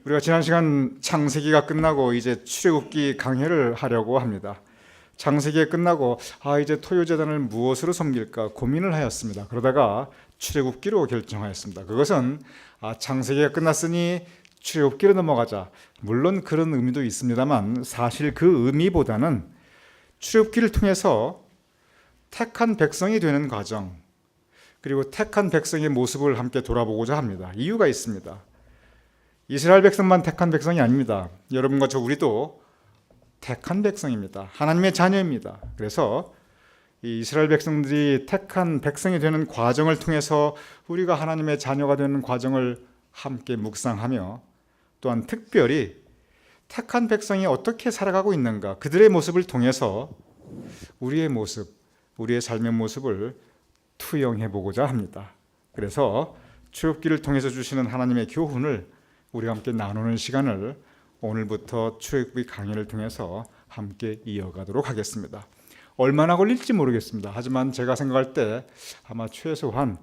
우리가 지난 시간 창세기가 끝나고 이제 출애굽기 강해를 하려고 합니다. 창세기가 끝나고 이제 토요재단을 무엇으로 섬길까 고민을 하였습니다. 그러다가 출애굽기로 결정하였습니다. 그것은 창세기가 끝났으니 출애굽기로 넘어가자. 물론 그런 의미도 있습니다만 사실 그 의미보다는 출애굽기를 통해서 택한 백성이 되는 과정, 그리고 택한 백성의 모습을 함께 돌아보고자 합니다. 이유가 있습니다. 이스라엘 백성만 택한 백성이 아닙니다. 여러분과 저 우리도 택한 백성입니다. 하나님의 자녀입니다. 그래서 이 이스라엘 백성들이 택한 백성이 되는 과정을 통해서 우리가 하나님의 자녀가 되는 과정을 함께 묵상하며, 또한 특별히 택한 백성이 어떻게 살아가고 있는가, 그들의 모습을 통해서 우리의 모습, 우리의 삶의 모습을 투영해 보고자 합니다. 그래서 출애굽기를 통해서 주시는 하나님의 교훈을 우리가 함께 나누는 시간을 오늘부터 출애굽기 강의를 통해서 함께 이어가도록 하겠습니다. 얼마나 걸릴지 모르겠습니다. 하지만 제가 생각할 때 아마 최소한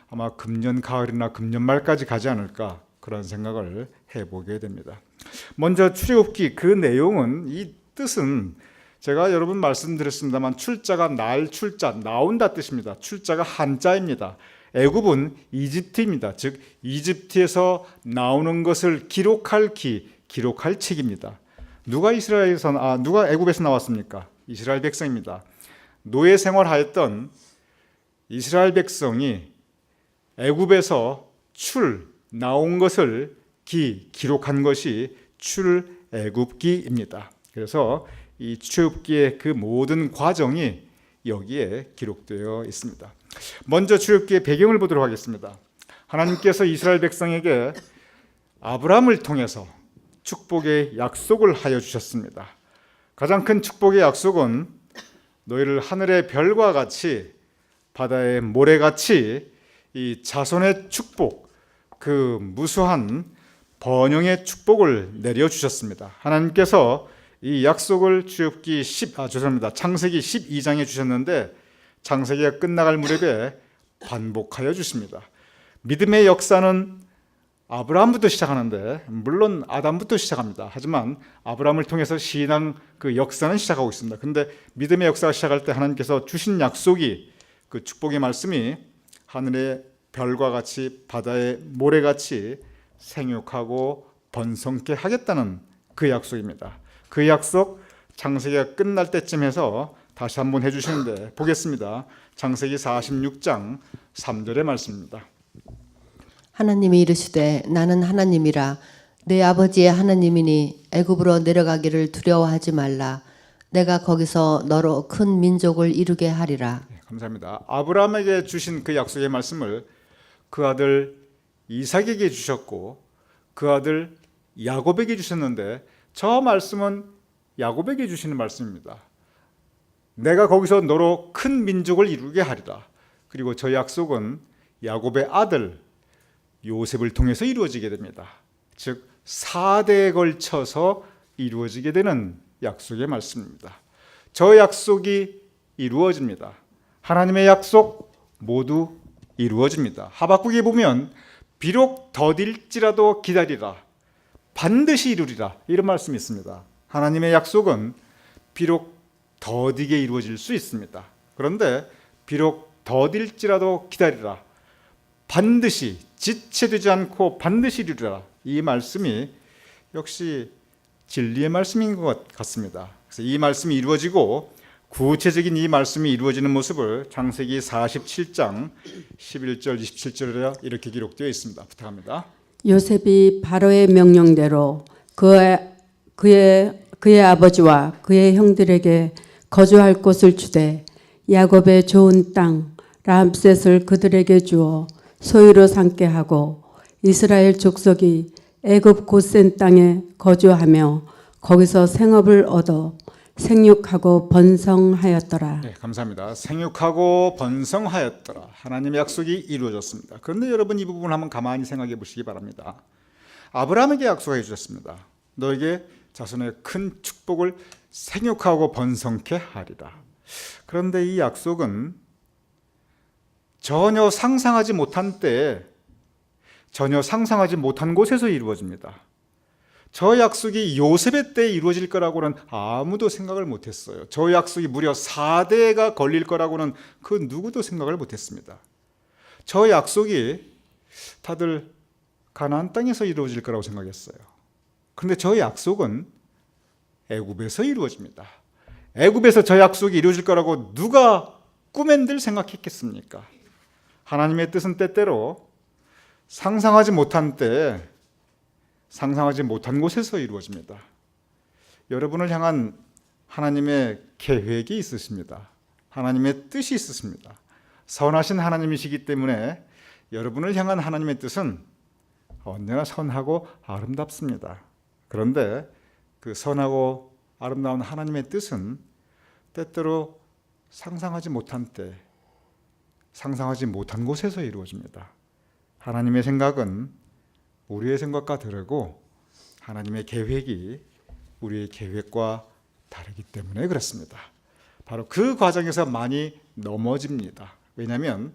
아마 금년 가을이나 금년 말까지 가지 않을까, 그런 생각을 해보게 됩니다. 먼저 출애굽기 그 내용은, 이 뜻은 제가 여러분 말씀드렸습니다만 출자가 나온다 뜻입니다. 출자가 한자입니다. 애굽은 이집트입니다. 즉 이집트에서 나오는 것을 기록할 책입니다. 누가 애굽에서 나왔습니까? 이스라엘 백성입니다. 노예 생활하였던 이스라엘 백성이 애굽에서 나온 것을 기록한 것이 출애굽기입니다. 그래서 이 출애굽기의 그 모든 과정이 여기에 기록되어 있습니다. 먼저 출애굽기의 배경을 보도록 하겠습니다. 하나님께서 이스라엘 백성에게 아브라함을 통해서 축복의 약속을 하여 주셨습니다. 가장 큰 축복의 약속은 너희를 하늘의 별과 같이 바다의 모래같이 이 자손의 축복, 그 무수한 번영의 축복을 내려주셨습니다. 하나님께서 이 약속을 창세기 12장에 주셨는데 창세기가 끝나갈 무렵에 반복하여 주십니다. 믿음의 역사는 아브라함부터 시작하는데, 물론 아담부터 시작합니다. 하지만 아브라함을 통해서 신앙 그 역사는 시작하고 있습니다. 그런데 믿음의 역사가 시작할 때 하나님께서 주신 약속이, 그 축복의 말씀이 하늘의 별과 같이 바다의 모래같이 생육하고 번성케 하겠다는 그 약속입니다. 그 약속 창세기가 끝날 때쯤 해서 다시 한번 해주시는데 보겠습니다. 창세기 46장 3절의 말씀입니다. 하나님이 이르시되 나는 하나님이라 내 아버지의 하나님이니 애굽으로 내려가기를 두려워하지 말라. 내가 거기서 너로 큰 민족을 이루게 하리라. 감사합니다. 아브라함에게 주신 그 약속의 말씀을 그 아들 이삭에게 주셨고 그 아들 야곱에게 주셨는데, 저 말씀은 야곱에게 주시는 말씀입니다. 내가 거기서 너로 큰 민족을 이루게 하리라. 그리고 저 약속은 야곱의 아들 요셉을 통해서 이루어지게 됩니다. 즉 4대에 걸쳐서 이루어지게 되는 약속의 말씀입니다. 저 약속이 이루어집니다. 하나님의 약속 모두 이루어집니다. 하박국에 보면 비록 더딜지라도 기다리라, 반드시 이루리라, 이런 말씀이 있습니다. 하나님의 약속은 비록 더디게 이루어질 수 있습니다. 그런데 비록 더딜지라도 기다리라, 반드시 지체되지 않고 반드시 이루리라, 이 말씀이 역시 진리의 말씀인 것 같습니다. 그래서 이 말씀이 이루어지고 구체적인 이 말씀이 이루어지는 모습을 창세기 47장 11절 27절에 이렇게 기록되어 있습니다. 부탁합니다. 요셉이 바로의 명령대로 그의 아버지와 그의 형들에게 거주할 곳을 주되 야곱의 좋은 땅 람셋을 그들에게 주어 소유로 삼게 하고 이스라엘 족속이 애굽 고센 땅에 거주하며 거기서 생업을 얻어 생육하고 번성하였더라. 네, 감사합니다. 생육하고 번성하였더라. 하나님의 약속이 이루어졌습니다. 그런데 여러분, 이 부분을 한번 가만히 생각해 보시기 바랍니다. 아브라함에게 약속해 주셨습니다. 너에게 자손의 큰 축복을 생육하고 번성케 하리라. 그런데 이 약속은 전혀 상상하지 못한 때에 전혀 상상하지 못한 곳에서 이루어집니다. 저 약속이 요셉의 때에 이루어질 거라고는 아무도 생각을 못했어요. 저 약속이 무려 4대가 걸릴 거라고는 그 누구도 생각을 못했습니다. 저 약속이 다들 가나안 땅에서 이루어질 거라고 생각했어요. 그런데 저 약속은 애굽에서 이루어집니다. 애굽에서 저 약속이 이루어질 거라고 누가 꿈엔들 생각했겠습니까? 하나님의 뜻은 때때로 상상하지 못한 때에 상상하지 못한 곳에서 이루어집니다. 여러분을 향한 하나님의 계획이 있으십니다. 하나님의 뜻이 있으십니다. 선하신 하나님이시기 때문에 여러분을 향한 하나님의 뜻은 언제나 선하고 아름답습니다. 그런데 그 선하고 아름다운 하나님의 뜻은 때때로 상상하지 못한 때, 상상하지 못한 곳에서 이루어집니다. 하나님의 생각은 우리의 생각과 다르고 하나님의 계획이 우리의 계획과 다르기 때문에 그렇습니다. 바로 그 과정에서 많이 넘어집니다. 왜냐하면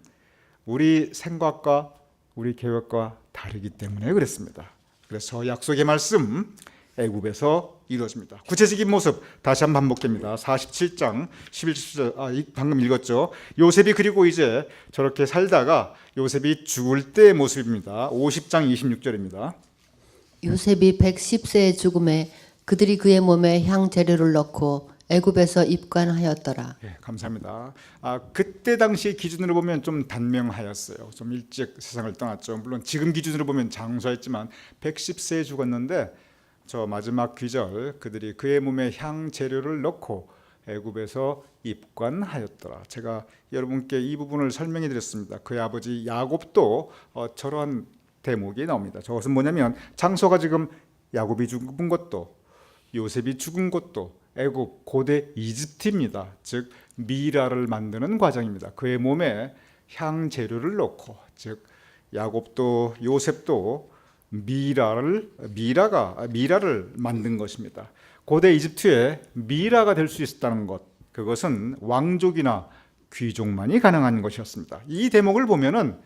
우리 생각과 우리 계획과 다르기 때문에 그렇습니다. 그래서 약속의 말씀 애굽에서 이루어집니다. 구체적인 모습 다시 한번 반복됩니다. 47장 11절 방금 읽었죠. 요셉이 그리고 이제 저렇게 살다가 요셉이 죽을 때의 모습입니다. 50장 26절입니다. 요셉이 110세의 죽음에 그들이 그의 몸에 향 재료를 넣고 애굽에서 입관하였더라. 예, 감사합니다. 그때 당시 기준으로 보면 좀 단명하였어요. 좀 일찍 세상을 떠났죠. 물론 지금 기준으로 보면 장수했지만 110세에 죽었는데 저 마지막 귀절 그들이 그의 몸에 향 재료를 넣고 애굽에서 입관하였더라. 제가 여러분께 이 부분을 설명해 드렸습니다. 그의 아버지 야곱도 저러한 대목이 나옵니다. 저것은 뭐냐면 장소가 지금 야곱이 죽은 것도 요셉이 죽은 것도 애굽 고대 이집트입니다. 즉 미라를 만드는 과정입니다. 그의 몸에 향 재료를 넣고 즉 야곱도 요셉도 미라를 만든 것입니다. 고대 이집트에 미라가 될 수 있었다는 것, 그것은 왕족이나 귀족만이 가능한 것이었습니다. 이 대목을 보면은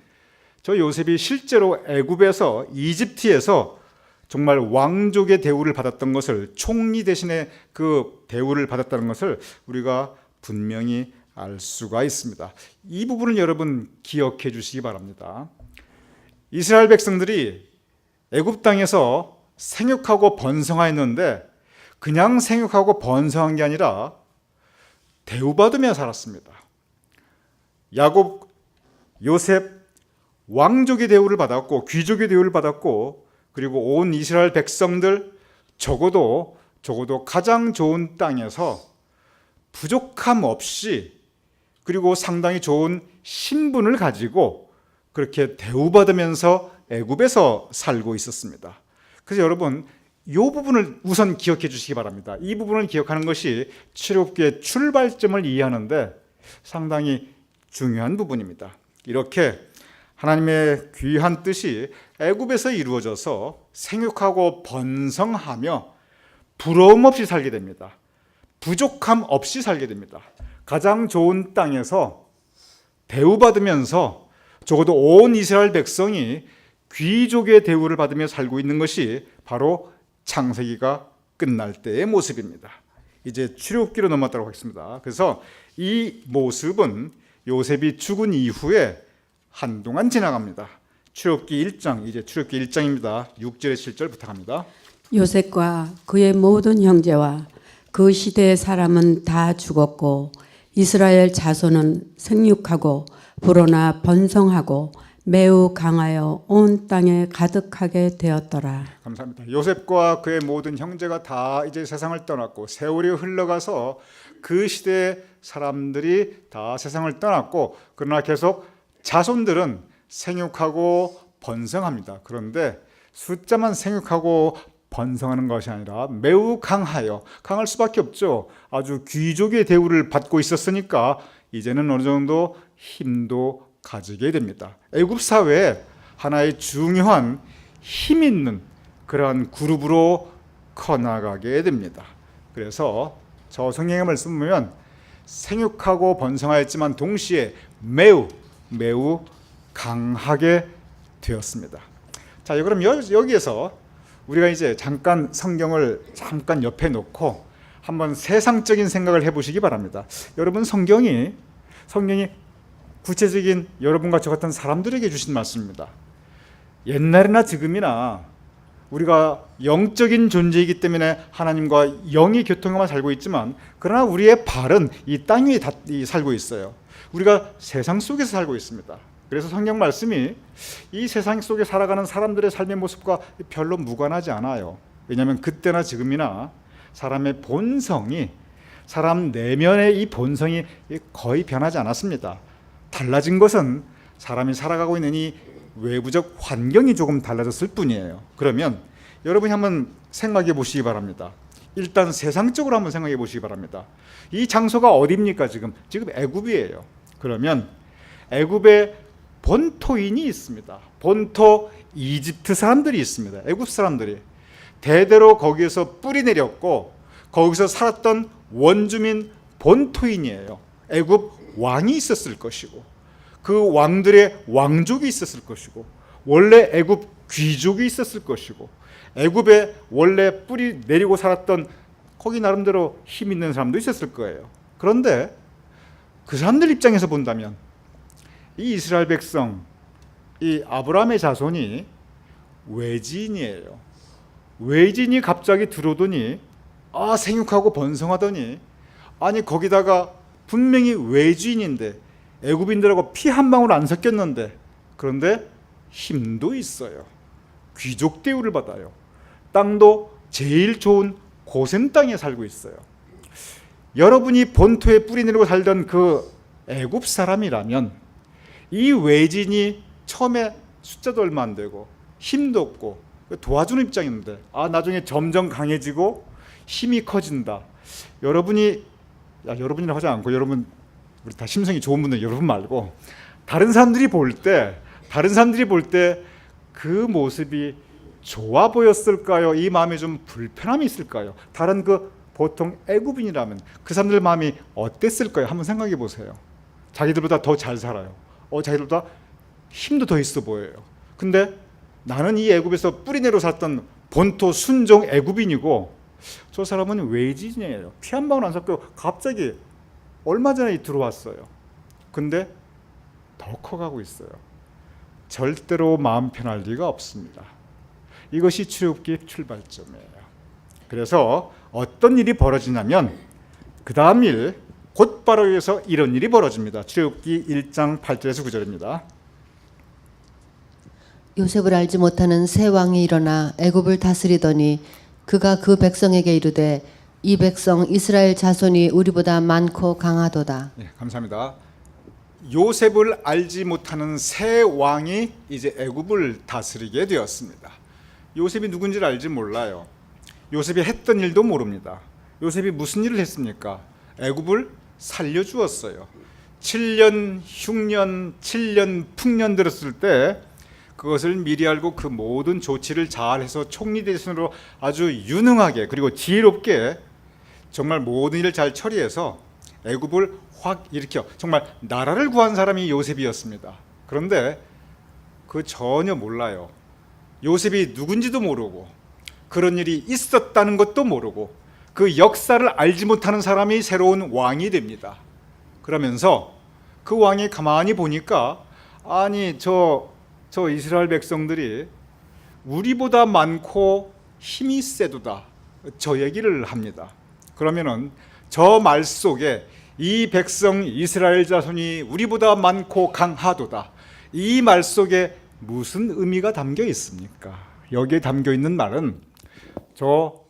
저 요셉이 실제로 애굽에서 이집트에서 정말 왕족의 대우를 받았던 것을, 총리 대신에 그 대우를 받았다는 것을 우리가 분명히 알 수가 있습니다. 이 부분을 여러분 기억해 주시기 바랍니다. 이스라엘 백성들이 애굽 땅에서 생육하고 번성하였는데 그냥 생육하고 번성한 게 아니라 대우받으며 살았습니다. 야곱, 요셉 왕족의 대우를 받았고 귀족의 대우를 받았고 그리고 온 이스라엘 백성들 적어도 가장 좋은 땅에서 부족함 없이 그리고 상당히 좋은 신분을 가지고 그렇게 대우받으면서 애굽에서 살고 있었습니다. 그래서 여러분 이 부분을 우선 기억해 주시기 바랍니다. 이 부분을 기억하는 것이 출애굽기의 출발점을 이해하는데 상당히 중요한 부분입니다. 이렇게 하나님의 귀한 뜻이 애굽에서 이루어져서 생육하고 번성하며 부러움 없이 살게 됩니다. 부족함 없이 살게 됩니다. 가장 좋은 땅에서 대우받으면서 적어도 온 이스라엘 백성이 귀족의 대우를 받으며 살고 있는 것이 바로 창세기가 끝날 때의 모습입니다. 이제 출애굽기로 넘어가도록 하겠습니다. 그래서 이 모습은 요셉이 죽은 이후에 한동안 지나갑니다. 출애굽기 1장, 이제 출애굽기 1장입니다. 6절에 7절 부탁합니다. 요셉과 그의 모든 형제와 그 시대의 사람은 다 죽었고 이스라엘 자손은 생육하고 불어나 번성하고 매우 강하여 온 땅에 가득하게 되었더라. 감사합니다. 요셉과 그의 모든 형제가 다 이제 세상을 떠났고 세월이 흘러가서 그 시대의 사람들이 다 세상을 떠났고 그러나 계속 자손들은 생육하고 번성합니다. 그런데 숫자만 생육하고 번성하는 것이 아니라 매우 강할 수밖에 없죠. 아주 귀족의 대우를 받고 있었으니까 이제는 어느 정도 힘도 가지게 됩니다. 애굽 사회에 하나의 중요한 힘 있는 그러한 그룹으로 커나가게 됩니다. 그래서 저 성경의 말씀 보면 생육하고 번성하였지만 동시에 매우 강하게 되었습니다. 자, 그럼 여기에서 우리가 이제 잠깐 성경을 잠깐 옆에 놓고 한번 세상적인 생각을 해보시기 바랍니다. 여러분, 성경이 구체적인 여러분과 저 같은 사람들에게 주신 말씀입니다. 옛날이나 지금이나 우리가 영적인 존재이기 때문에 하나님과 영이 교통하며 살고 있지만, 그러나 우리의 발은 이 땅 위에 살고 있어요. 우리가 세상 속에서 살고 있습니다. 그래서 성경 말씀이 이 세상 속에 살아가는 사람들의 삶의 모습과 별로 무관하지 않아요. 왜냐하면 그때나 지금이나 사람의 본성이, 사람 내면의 이 본성이 거의 변하지 않았습니다. 달라진 것은 사람이 살아가고 있는 이 외부적 환경이 조금 달라졌을 뿐이에요. 그러면 여러분이 한번 생각해 보시기 바랍니다. 일단 세상적으로 한번 생각해 보시기 바랍니다. 이 장소가 어디입니까? 지금 애굽이에요. 그러면 애굽에 본토인이 있습니다. 본토 이집트 사람들이 있습니다. 애굽 사람들이 대대로 거기에서 뿌리 내렸고 거기서 살았던 원주민 본토인이에요. 애굽 왕이 있었을 것이고 그 왕들의 왕족이 있었을 것이고 원래 애굽 귀족이 있었을 것이고 애굽에 원래 뿌리 내리고 살았던 거기 나름대로 힘 있는 사람도 있었을 거예요. 그런데 그 사람들 입장에서 본다면 이 이스라엘 백성, 이 아브라함의 자손이 외지인이에요. 외지인이 갑자기 들어오더니 생육하고 번성하더니, 아니 거기다가 분명히 외지인인데 애굽인들하고 피 한 방울 안 섞였는데, 그런데 힘도 있어요. 귀족 대우를 받아요. 땅도 제일 좋은 고센 땅에 살고 있어요. 여러분이 본토에 뿌리 내리고 살던 그 애굽 사람이라면 이 외진이 처음에 숫자도 얼마 안 되고 힘도 없고 도와주는 입장인데 나중에 점점 강해지고 힘이 커진다. 여러분이라 하지 않고 여러분, 우리 다 심성이 좋은 분들 여러분 말고 다른 사람들이 볼 때 그 모습이 좋아 보였을까요? 이 마음에 좀 불편함이 있을까요? 다른 보통 애굽인이라면 그 사람들 마음이 어땠을까요? 한번 생각해 보세요. 자기들보다 더 잘 살아요. 자기들보다 힘도 더 있어 보여요. 근데 나는 이 애굽에서 뿌리내려 살았던 본토 순종 애굽인이고 저 사람은 외지인이에요. 피 한 방울 안 섞고 갑자기 얼마 전에 들어왔어요. 근데 더 커가고 있어요. 절대로 마음 편할 리가 없습니다. 이것이 출애굽기의 출발점이에요. 그래서 어떤 일이 벌어지냐면 그 다음 일 곧바로 위해서 이런 일이 벌어집니다. 출애굽기 1장 8절에서 9절입니다. 요셉을 알지 못하는 새 왕이 일어나 애굽을 다스리더니 그가 그 백성에게 이르되 이 백성 이스라엘 자손이 우리보다 많고 강하도다. 네, 감사합니다. 요셉을 알지 못하는 새 왕이 이제 애굽을 다스리게 되었습니다. 요셉이 누군지를 알지 몰라요. 요셉이 했던 일도 모릅니다. 요셉이 무슨 일을 했습니까? 애굽을 살려주었어요. 7년 흉년, 7년 풍년 들었을 때 그것을 미리 알고 그 모든 조치를 잘해서 총리 대신으로 아주 유능하게 그리고 지혜롭게 정말 모든 일을 잘 처리해서 애굽을 확 일으켜 정말 나라를 구한 사람이 요셉이었습니다. 그런데 그 전혀 몰라요. 요셉이 누군지도 모르고 그런 일이 있었다는 것도 모르고 그 역사를 알지 못하는 사람이 새로운 왕이 됩니다. 그러면서 그 왕이 가만히 보니까 저 이스라엘 백성들이 우리보다 많고 힘이 세도다. 저 얘기를 합니다. 그러면은 저 말 속에 이 백성 이스라엘 자손이 우리보다 많고 강하도다. 이 말 속에 무슨 의미가 담겨 있습니까? 여기에 담겨 있는 말은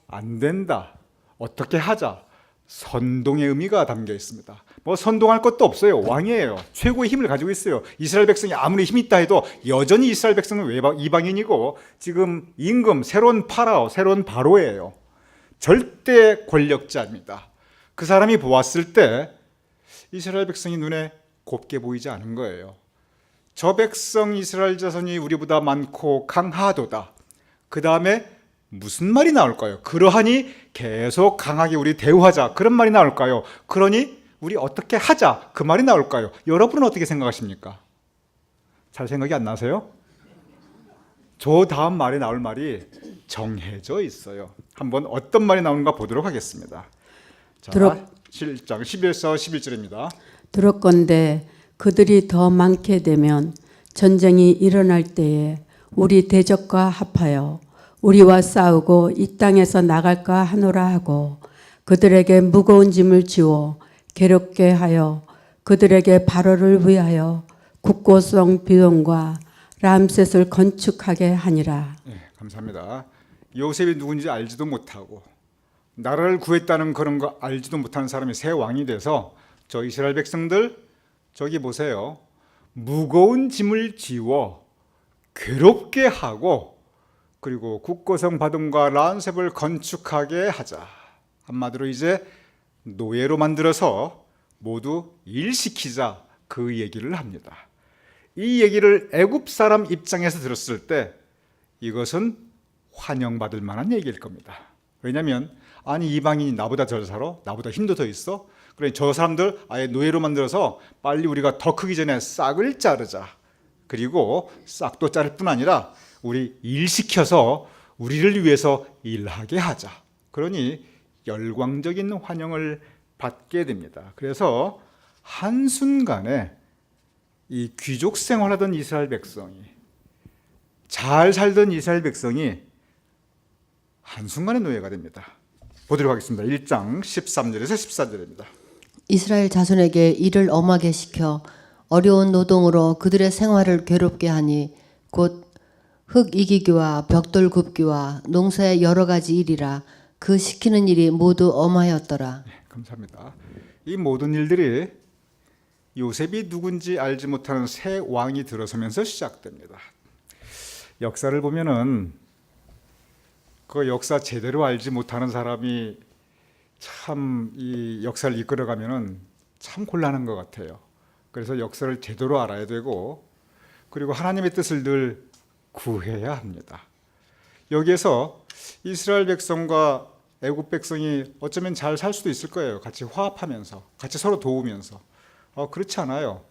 안 된다. 어떻게 하자. 선동의 의미가 담겨 있습니다. 선동할 것도 없어요. 왕이에요. 최고의 힘을 가지고 있어요. 이스라엘 백성이 아무리 힘이 있다 해도 여전히 이스라엘 백성은 이방인이고 지금 임금 새로운 파라오, 새로운 바로예요. 절대 권력자입니다. 그 사람이 보았을 때 이스라엘 백성이 눈에 곱게 보이지 않은 거예요. 저 백성 이스라엘 자손이 우리보다 많고 강하도다. 그 다음에 무슨 말이 나올까요? 그러하니 계속 강하게 우리 대우하자. 그런 말이 나올까요? 그러니 우리 어떻게 하자. 그 말이 나올까요? 여러분은 어떻게 생각하십니까? 잘 생각이 안 나세요? 저 다음 말에 나올 말이 정해져 있어요. 한번 어떤 말이 나오는가 보도록 하겠습니다. 자, 들어- 7장 11서 11절입니다. 들었건대 그들이 더 많게 되면 전쟁이 일어날 때에 우리 대적과 합하여 우리와 싸우고 이 땅에서 나갈까 하노라 하고 그들에게 무거운 짐을 지워 괴롭게 하여 그들에게 발호를 위하여 국고성 비동과 람셋을 건축하게 하니라. 네, 감사합니다. 요셉이 누군지 알지도 못하고 나라를 구했다는 그런 거 알지도 못하는 사람이 새 왕이 돼서 저 이스라엘 백성들 저기 보세요. 무거운 짐을 지워 괴롭게 하고 그리고 국고성 바둠과 란셉을 건축하게 하자. 한마디로 이제 노예로 만들어서 모두 일시키자 그 얘기를 합니다. 이 얘기를 애굽 사람 입장에서 들었을 때 이것은 환영받을 만한 얘기일 겁니다. 왜냐하면 아니 이방인이 나보다 잘 살아? 나보다 힘도 더 있어? 그래 저 사람들 아예 노예로 만들어서 빨리 우리가 더 크기 전에 싹을 자르자. 그리고 싹도 자를 뿐 아니라 우리 일시켜서 우리를 위해서 일하게 하자. 그러니 열광적인 환영을 받게 됩니다. 그래서 한순간에 이 귀족 생활하던 이스라엘 백성이 잘 살던 이스라엘 백성이 한순간에 노예가 됩니다. 보도록 하겠습니다. 1장 13절에서 14절입니다. 이스라엘 자손에게 일을 엄하게 시켜 어려운 노동으로 그들의 생활을 괴롭게 하니 곧 흙 이기기와 벽돌 굽기와 농사의 여러 가지 일이라 그 시키는 일이 모두 엄하였더라. 네, 감사합니다. 이 모든 일들이 요셉이 누군지 알지 못하는 새 왕이 들어서면서 시작됩니다. 역사를 보면은 그 역사 제대로 알지 못하는 사람이 참 이 역사를 이끌어가면은 참 곤란한 것 같아요. 그래서 역사를 제대로 알아야 되고 그리고 하나님의 뜻을 늘 구해야 합니다. 여기에서 이스라엘 백성과 애굽 백성이 어쩌면 잘 살 수도 있을 거예요. 같이 화합하면서, 같이 서로 도우면서. 그렇지 않아요.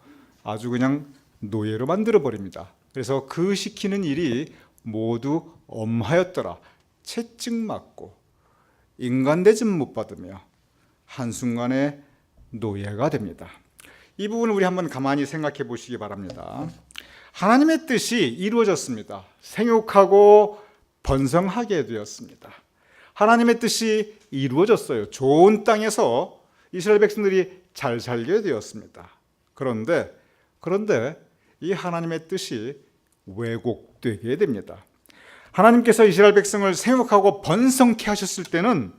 아주 그냥 노예로 만들어 버립니다. 그래서 그 시키는 일이 모두 엄하였더라. 채찍맞고 인간 대접 못 받으며 한순간에 노예가 됩니다. 이 부분을 우리 한번 가만히 생각해 보시기 바랍니다. 하나님의 뜻이 이루어졌습니다. 생육하고 번성하게 되었습니다. 하나님의 뜻이 이루어졌어요. 좋은 땅에서 이스라엘 백성들이 잘 살게 되었습니다. 그런데 이 하나님의 뜻이 왜곡되게 됩니다. 하나님께서 이스라엘 백성을 생육하고 번성케 하셨을 때는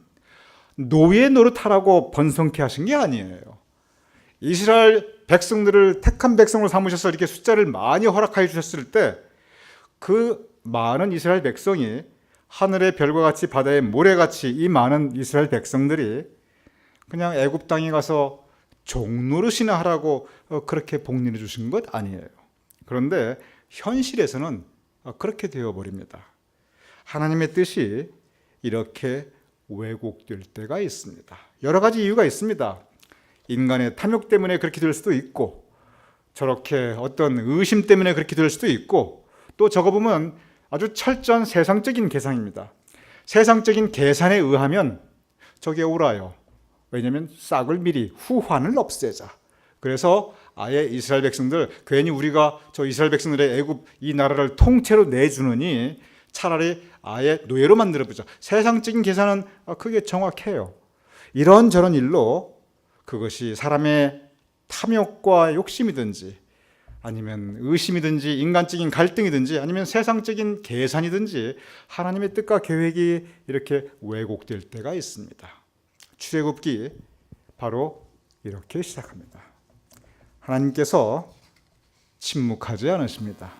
노예 노릇하라고 번성케 하신 게 아니에요. 이스라엘 백성들을 택한 백성으로 삼으셔서 이렇게 숫자를 많이 허락하여 주셨을 때 그 많은 이스라엘 백성이 하늘의 별과 같이 바다의 모래같이 이 많은 이스라엘 백성들이 그냥 애굽 땅에 가서 종노릇이나 하라고 그렇게 복리해 주신 것 아니에요. 그런데 현실에서는 그렇게 되어버립니다. 하나님의 뜻이 이렇게 왜곡될 때가 있습니다. 여러 가지 이유가 있습니다. 인간의 탐욕 때문에 그렇게 될 수도 있고 저렇게 어떤 의심 때문에 그렇게 될 수도 있고 또 적어보면 아주 철저한 세상적인 계산입니다. 세상적인 계산에 의하면 저게 옳아요. 왜냐하면 싹을 미리 후환을 없애자. 그래서 아예 이스라엘 백성들 괜히 우리가 저 이스라엘 백성들의 애굽 이 나라를 통째로 내주느니 차라리 아예 노예로 만들어보자. 세상적인 계산은 그게 정확해요. 이런저런 일로 그것이 사람의 탐욕과 욕심이든지 아니면 의심이든지 인간적인 갈등이든지 아니면 세상적인 계산이든지 하나님의 뜻과 계획이 이렇게 왜곡될 때가 있습니다. 출애굽기 바로 이렇게 시작합니다. 하나님께서 침묵하지 않으십니다.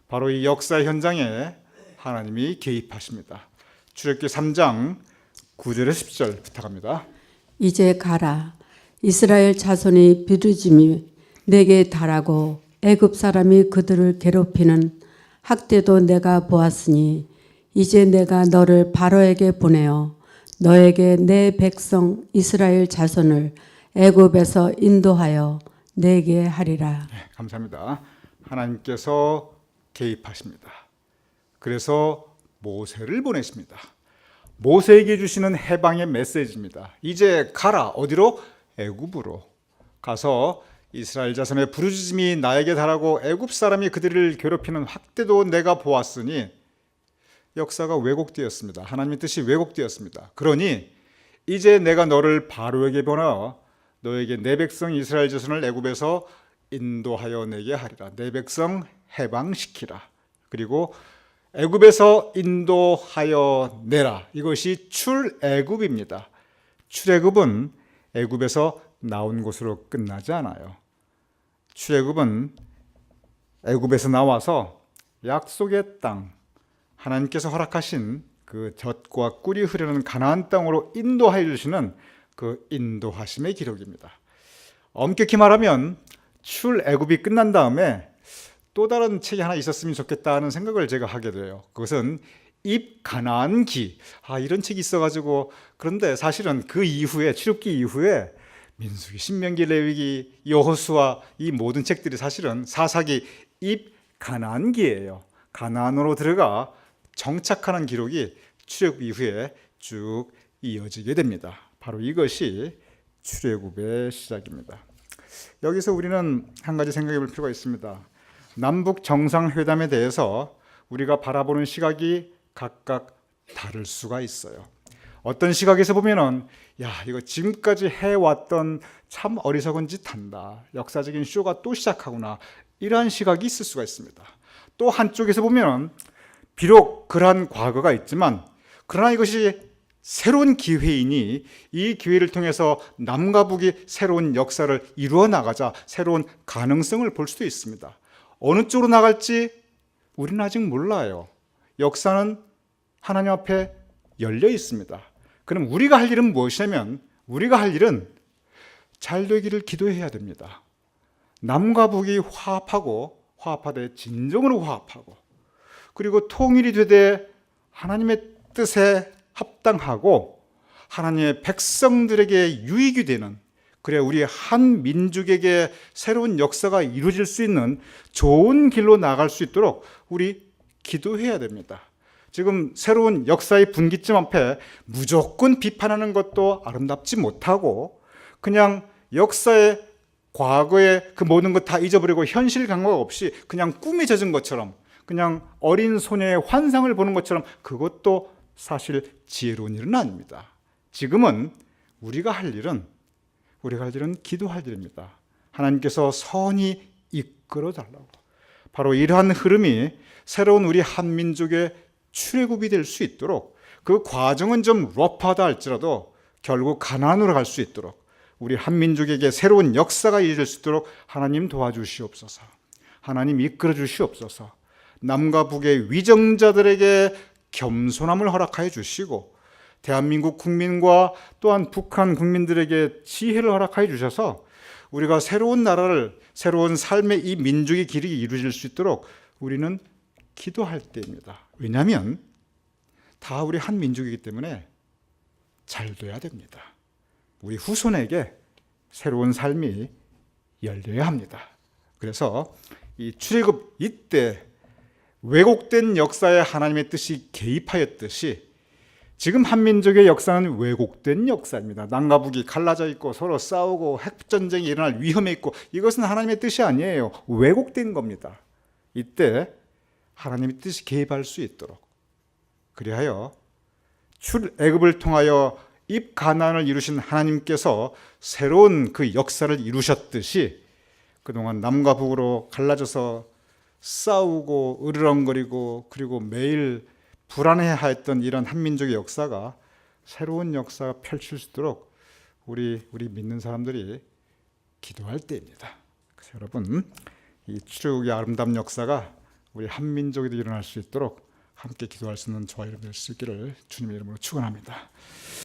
바로 이 역사 현장에 하나님이 개입하십니다. 출애굽기 3장 9절에서 10절 부탁합니다. 이제 가라. 이스라엘 자손이 비르짐이 내게 달하고 애굽 사람이 그들을 괴롭히는 학대도 내가 보았으니 이제 내가 너를 바로에게 보내어 너에게 내 백성 이스라엘 자손을 애굽에서 인도하여 내게 하리라. 네, 감사합니다. 하나님께서 개입하십니다. 그래서 모세를 보내십니다. 모세에게 주시는 해방의 메시지입니다. 이제 가라. 어디로? 애굽으로 가서 이스라엘 자손의 부르짖음이 나에게 달하고 애굽 사람이 그들을 괴롭히는 학대도 내가 보았으니 역사가 왜곡되었습니다. 하나님의 뜻이 왜곡되었습니다. 그러니 이제 내가 너를 바로에게 보내 너에게 내 백성 이스라엘 자손을 애굽에서 인도하여 내게 하리라. 내 백성 해방시키라. 그리고 애굽에서 인도하여 내라. 이것이 출애굽입니다. 출애굽은 애굽에서 나온 곳으로 끝나지 않아요. 출애굽은 애굽에서 나와서 약속의 땅, 하나님께서 허락하신 그 젖과 꿀이 흐르는 가나안 땅으로 인도하여 주시는 그 인도하심의 기록입니다. 엄격히 말하면 출애굽이 끝난 다음에 또 다른 책이 하나 있었으면 좋겠다는 생각을 제가 하게 돼요. 그것은 입가나안기. 이런 책이 있어가지고, 그런데 사실은 그 이후에, 출애굽기 이후에 민수기, 신명기, 레위기, 여호수아 이 모든 책들이 사실은 사사기 입가나안기예요. 가나안으로 들어가 정착하는 기록이 출애굽 이후에 쭉 이어지게 됩니다. 바로 이것이 출애굽의 시작입니다. 여기서 우리는 한 가지 생각해 볼 필요가 있습니다. 남북 정상회담에 대해서 우리가 바라보는 시각이 각각 다를 수가 있어요. 어떤 시각에서 보면은 이거 지금까지 해왔던 참 어리석은 짓 한다. 역사적인 쇼가 또 시작하구나. 이러한 시각이 있을 수가 있습니다. 또 한쪽에서 보면은 비록 그러한 과거가 있지만 그러나 이것이 새로운 기회이니 이 기회를 통해서 남과 북이 새로운 역사를 이루어 나가자 새로운 가능성을 볼 수도 있습니다. 어느 쪽으로 나갈지 우리는 아직 몰라요. 역사는 하나님 앞에 열려 있습니다. 그럼 우리가 할 일은 무엇이냐면 우리가 할 일은 잘 되기를 기도해야 됩니다. 남과 북이 화합하되 진정으로 화합하고 그리고 통일이 되되 하나님의 뜻에 합당하고 하나님의 백성들에게 유익이 되는, 그래 우리 한 민족에게 새로운 역사가 이루어질 수 있는 좋은 길로 나갈 수 있도록 우리 기도해야 됩니다. 지금 새로운 역사의 분기점 앞에 무조건 비판하는 것도 아름답지 못하고 그냥 역사의 과거의 그 모든 것 다 잊어버리고 현실 감각 없이 그냥 꿈에 젖은 것처럼 그냥 어린 소녀의 환상을 보는 것처럼 그것도 사실 지혜로운 일은 아닙니다. 지금은 우리가 할 일은 기도할 일입니다. 하나님께서 선히 이끌어 달라고. 바로 이러한 흐름이 새로운 우리 한민족의 출애굽이 될 수 있도록, 그 과정은 좀 러프하다 할지라도 결국 가나안으로 갈 수 있도록 우리 한민족에게 새로운 역사가 이루어질 수 있도록 하나님 도와주시옵소서. 하나님 이끌어 주시옵소서. 남과 북의 위정자들에게 겸손함을 허락하여 주시고 대한민국 국민과 또한 북한 국민들에게 지혜를 허락하여 주셔서 우리가 새로운 나라를, 새로운 삶의 이 민족의 길이 이루어질 수 있도록 우리는 기도할 때입니다. 왜냐하면 다 우리 한 민족이기 때문에 잘 돼야 됩니다. 우리 후손에게 새로운 삶이 열려야 합니다. 그래서 이 출애굽 이때 왜곡된 역사에 하나님의 뜻이 개입하였듯이 지금 한민족의 역사는 왜곡된 역사입니다. 남과 북이 갈라져 있고 서로 싸우고 핵전쟁이 일어날 위험에 있고 이것은 하나님의 뜻이 아니에요. 왜곡된 겁니다. 이때 하나님의 뜻이 개입할 수 있도록, 그리하여 출애굽을 통하여 입가나안을 이루신 하나님께서 새로운 그 역사를 이루셨듯이 그동안 남과 북으로 갈라져서 싸우고 으르렁거리고 그리고 매일 불안해하였던 이런 한민족의 역사가 새로운 역사가 펼칠 수 있도록 우리 믿는 사람들이 기도할 때입니다. 그래서 여러분, 이 출애굽의 아름다운 역사가 우리 한민족에도 일어날 수 있도록 함께 기도할 수 있는 저와 여러분들 수 있기를 주님의 이름으로 축원합니다.